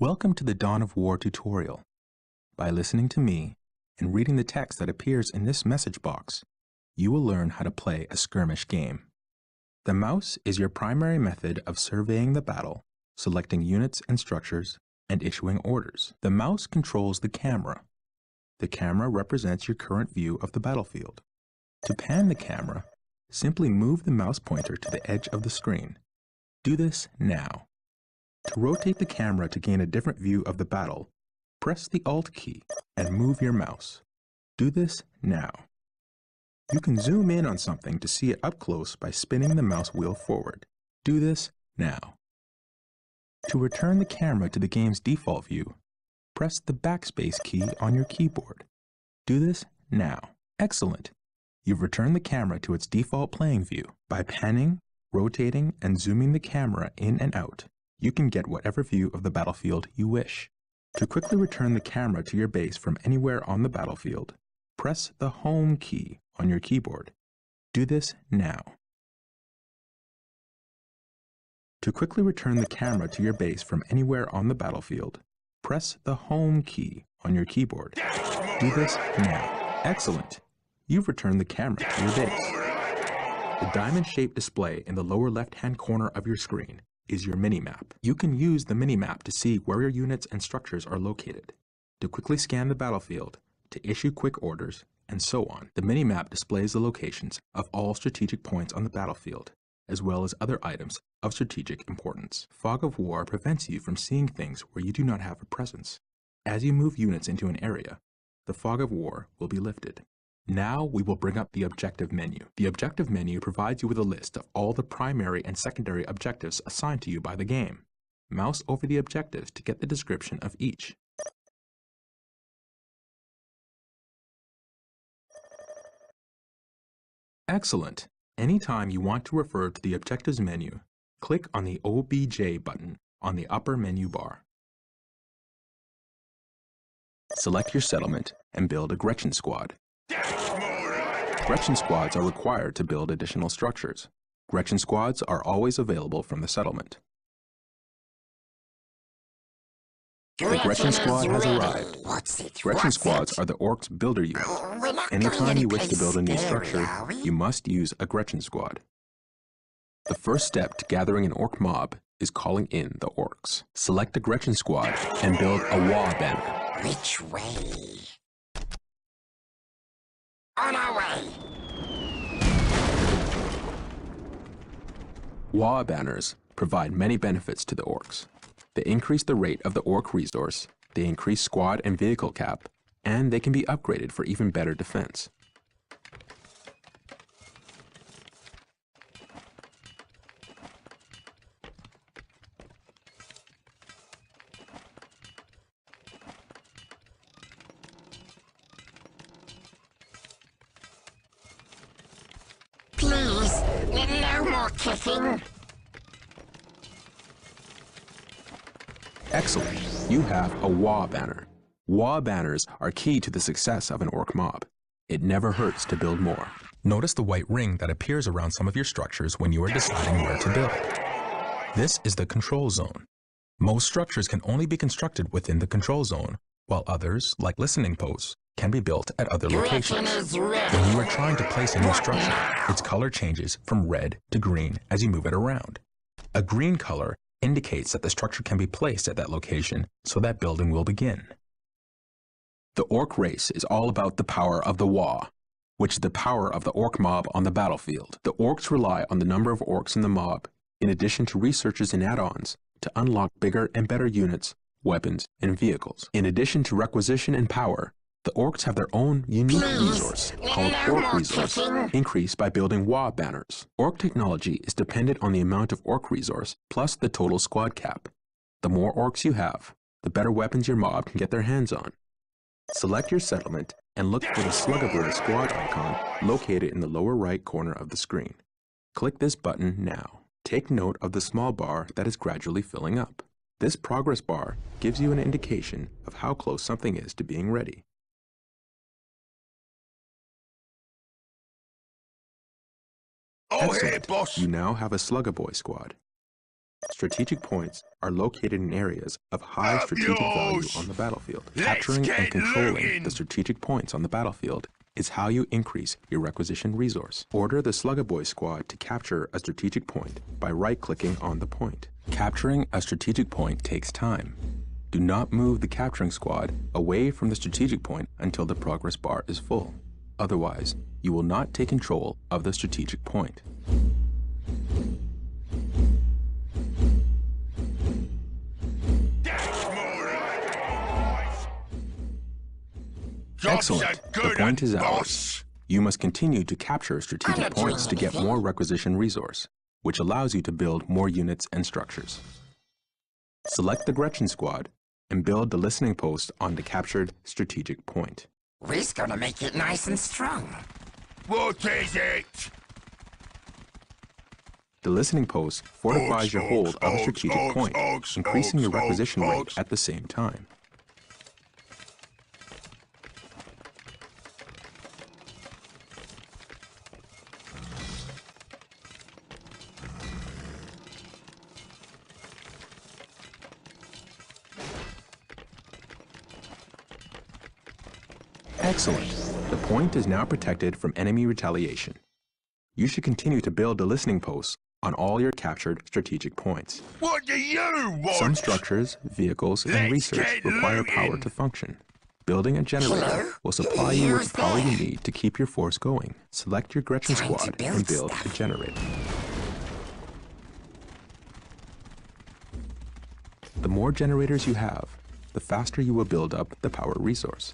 Welcome to the Dawn of War tutorial. By listening to me and reading the text that appears in this message box, you will learn how to play a skirmish game. The mouse is your primary method of surveying the battle, selecting units and structures, and issuing orders. The mouse controls the camera. The camera represents your current view of the battlefield. To pan the camera, simply move the mouse pointer to the edge of the screen. Do this now. To rotate the camera to gain a different view of the battle, press the Alt key and move your mouse. Do this now. You can zoom in on something to see it up close by spinning the mouse wheel forward. Do this now. To return the camera to the game's default view, press the backspace key on your keyboard. Do this now. Excellent! You've returned the camera to its default playing view. By panning, rotating, and zooming the camera in and out, you can get whatever view of the battlefield you wish. To quickly return the camera to your base from anywhere on the battlefield, press the Home key on your keyboard. Do this now. To quickly return the camera to your base from anywhere on the battlefield, press the Home key on your keyboard. Do this now. Excellent! You've returned the camera to your base. The diamond-shaped display in the lower left-hand corner of your screen is your minimap. You can use the minimap to see where your units and structures are located, to quickly scan the battlefield, to issue quick orders, and so on. The minimap displays the locations of all strategic points on the battlefield, as well as other items of strategic importance. Fog of War prevents you from seeing things where you do not have a presence. As you move units into an area, the Fog of War will be lifted. Now we will bring up the objective menu. The objective menu provides you with a list of all the primary and secondary objectives assigned to you by the game. Mouse over the objectives to get the description of each. Excellent! Anytime you want to refer to the objectives menu, click on the OBJ button on the upper menu bar. Select your settlement and build a Gretchen squad. Gretchen squads are required to build additional structures. Gretchen squads are always available from the settlement. The Gretchen squad has arrived. Gretchen squads are the Orks builder unit. Anytime you wish to build a new structure, you must use a Gretchen squad. The first step to gathering an Ork mob is calling in the Orks. Select a Gretchen squad and build a WA banner. Which way? On our way! WA banners provide many benefits to the Orks. They increase the rate of the Ork resource, they increase squad and vehicle cap, and they can be upgraded for even better defense. Please, no more kicking. Excellent! You have a WA banner. WA banners are key to the success of an Ork mob. It never hurts to build more. Notice the white ring that appears around some of your structures when you are deciding where to build. This is the control zone. Most structures can only be constructed within the control zone, while others, like listening posts, can be built at other locations. When you are trying to place a new structure, its color changes from red to green as you move it around. A green color indicates that the structure can be placed at that location, so that building will begin. The Ork race is all about the power of the WA, which is the power of the Ork mob on the battlefield. The Orks rely on the number of Orks in the mob, in addition to researches and add-ons, to unlock bigger and better units, weapons, and vehicles. In addition to requisition and power, the Orks have their own unique resource called Ork Resource, increased by building WA banners. Ork technology is dependent on the amount of Ork resource plus the total squad cap. The more Orks you have, the better weapons your mob can get their hands on. Select your settlement and look for the Slugabird squad icon located in the lower right corner of the screen. Click this button now. Take note of the small bar that is gradually filling up. This progress bar gives you an indication of how close something is to being ready. Oh, Excellent. hey, boss! You now have a Slugabird squad. Strategic points are located in areas of high strategic value on the battlefield. Capturing and controlling the strategic points on the battlefield is how you increase your requisition resource. Order the Sluggaboy squad to capture a strategic point by right-clicking on the point. Capturing a strategic point takes time. Do not move the capturing squad away from the strategic point until the progress bar is full. Otherwise, you will not take control of the strategic point. Excellent. The point is ours. You must continue to capture strategic points to get more requisition resource, which allows you to build more units and structures. Select the Gretchen squad and build the listening post on the captured strategic point. We're gonna make it nice and strong. What is it? The listening post fortifies your hold of a strategic point, increasing your requisition rate at the same time. Excellent. The point is now protected from enemy retaliation. You should continue to build the listening posts on all your captured strategic points. What do you want? Some structures, vehicles, and research require power to function. Building a generator will supply you with the power you need to keep your force going. Select your Gretchen squad and build a generator. The more generators you have, the faster you will build up the power resource.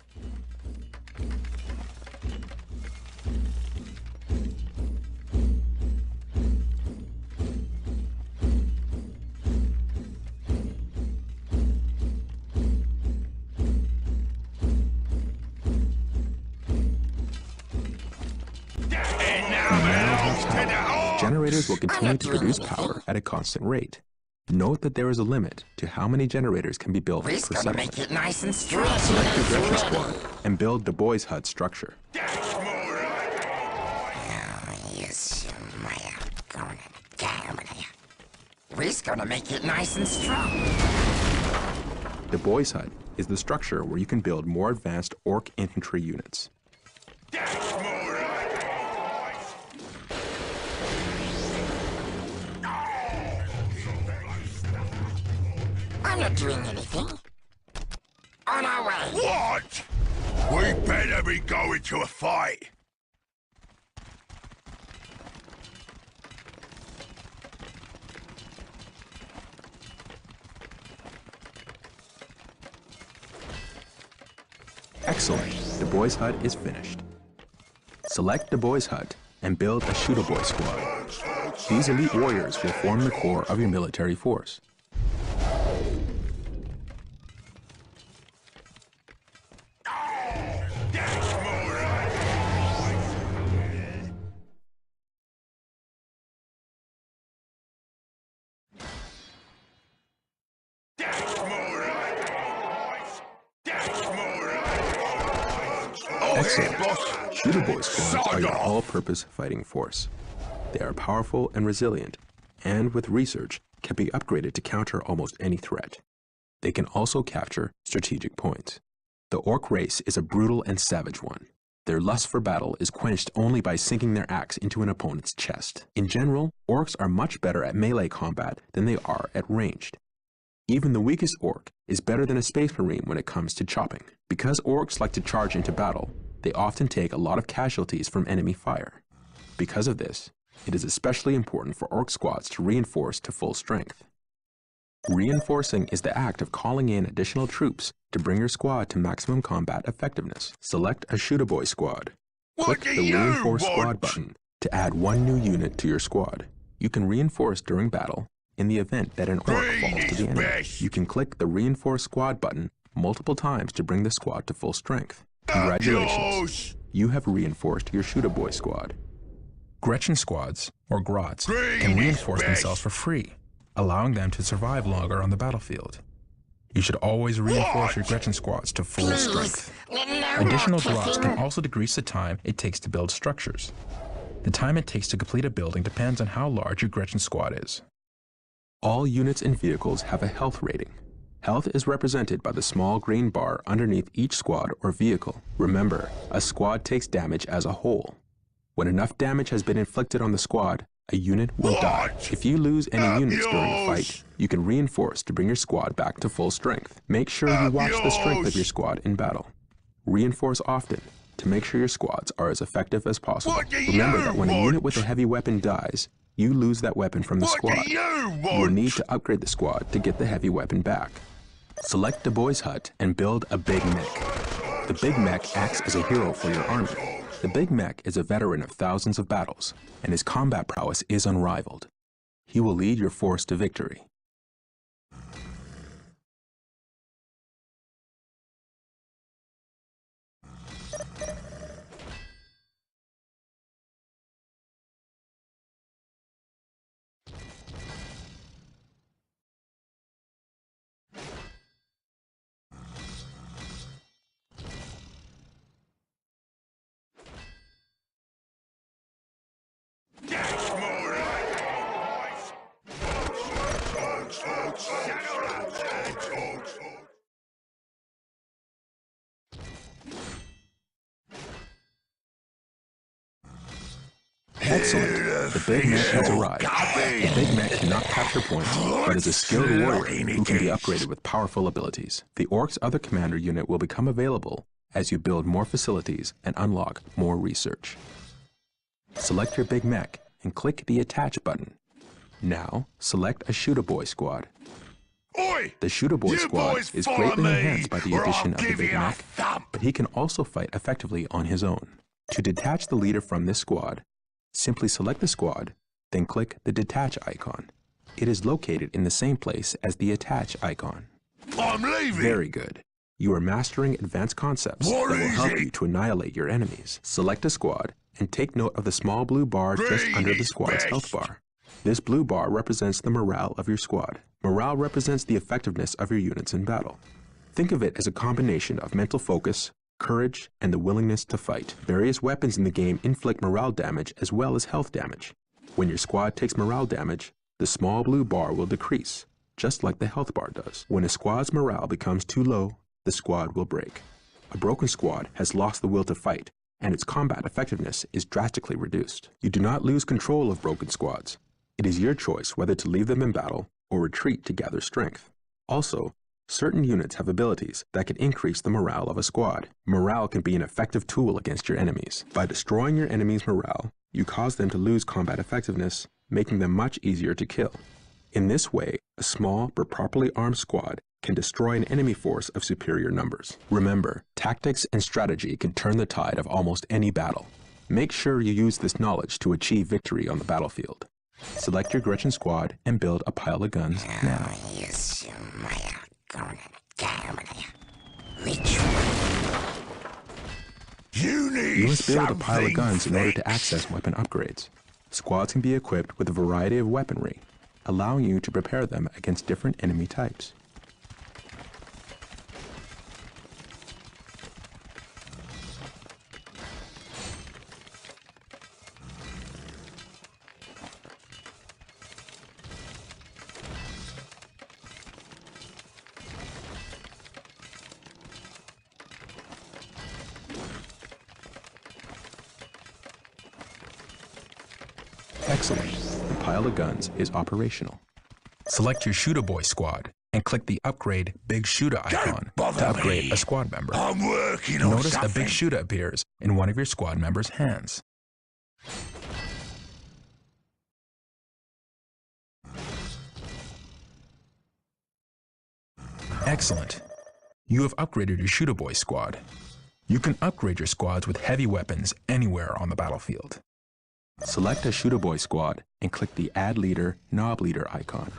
Generators will continue to produce power at a constant rate. Note that there is a limit to how many generators can be built per settlement. Make it nice and strong. Select your Gretchen squad and build the boys' hut structure. We're gonna make it nice and strong. The boys' hut is the structure where you can build more advanced orc infantry units. I'm not doing anything. On our way. What? We better be going to a fight. Excellent. The boys' hut is finished. Select the boys' hut and build a Shooter-Boy squad. These elite warriors will form the core of your military force. Excellent. Shooter-Boy squads are your all-purpose fighting force. They are powerful and resilient, and with research, can be upgraded to counter almost any threat. They can also capture strategic points. The orc race is a brutal and savage one. Their lust for battle is quenched only by sinking their axe into an opponent's chest. In general, orcs are much better at melee combat than they are at ranged. Even the weakest orc is better than a space marine when it comes to chopping. Because orcs like to charge into battle, they often take a lot of casualties from enemy fire. Because of this, it is especially important for orc squads to reinforce to full strength. Reinforcing is the act of calling in additional troops to bring your squad to maximum combat effectiveness. Select a Shooter-Boy squad. Click the Reinforce Squad button to add one new unit to your squad. You can reinforce during battle in the event that an orc falls to the enemy. You can click the Reinforce Squad button multiple times to bring the squad to full strength. Congratulations! You have reinforced your Shooter-Boy squad. Gretchen squads, or grots, can reinforce themselves for free, allowing them to survive longer on the battlefield. You should always reinforce your Gretchen squads to full strength. Additional grots can also decrease the time it takes to build structures. The time it takes to complete a building depends on how large your Gretchen squad is. All units and vehicles have a health rating. Health is represented by the small green bar underneath each squad or vehicle. Remember, a squad takes damage as a whole. When enough damage has been inflicted on the squad, a unit will die. If you lose any units during a fight, you can reinforce to bring your squad back to full strength. Make sure you watch the strength of your squad in battle. Reinforce often to make sure your squads are as effective as possible. Remember that when a unit with a heavy weapon dies, you lose that weapon from the squad. You will need to upgrade the squad to get the heavy weapon back. Select the boy's hut and build a big mech. The big mech acts as a hero for your army. The big mech is a veteran of thousands of battles, and his combat prowess is unrivaled. He will lead your force to victory. Excellent. The big mech has arrived. The big mech cannot capture points, but is a skilled warrior who can be upgraded with powerful abilities. The Orks' other commander unit will become available as you build more facilities and unlock more research. Select your big mech and click the Attach button. Now, select a Shooter Boy squad. The Shooter Boy squad is greatly enhanced by the addition of the big mech, but he can also fight effectively on his own. To detach the leader from this squad, simply select the squad, then click the Detach icon. It is located in the same place as the Attach icon. I'm leaving! Very good. You are mastering advanced concepts that will help you to annihilate your enemies. Select a squad and take note of the small blue bar just under the squad's health bar. This blue bar represents the morale of your squad. Morale represents the effectiveness of your units in battle. Think of it as a combination of mental focus, courage, and the willingness to fight. Various weapons in the game inflict morale damage as well as health damage. When your squad takes morale damage, the small blue bar will decrease, just like the health bar does. When a squad's morale becomes too low, the squad will break. A broken squad has lost the will to fight, and its combat effectiveness is drastically reduced. You do not lose control of broken squads. It is your choice whether to leave them in battle or retreat to gather strength. Also, certain units have abilities that can increase the morale of a squad. Morale can be an effective tool against your enemies. By destroying your enemy's morale, you cause them to lose combat effectiveness, making them much easier to kill. In this way, a small but properly armed squad can destroy an enemy force of superior numbers. Remember, tactics and strategy can turn the tide of almost any battle. Make sure you use this knowledge to achieve victory on the battlefield. Select your Gretchen squad and build a pile of guns now. You must build a pile of guns in order to access weapon upgrades. Squads can be equipped with a variety of weaponry, allowing you to prepare them against different enemy types. Excellent. The pile of guns is operational. Select your Shooter Boy squad and click the Upgrade Big Shooter icon to upgrade a squad member. I'm working on Notice something. a big shooter appears in one of your squad members' hands. Excellent. You have upgraded your Shooter Boy squad. You can upgrade your squads with heavy weapons anywhere on the battlefield. Select a Shooter Boy squad and click the Add Leader, Knob Leader icon.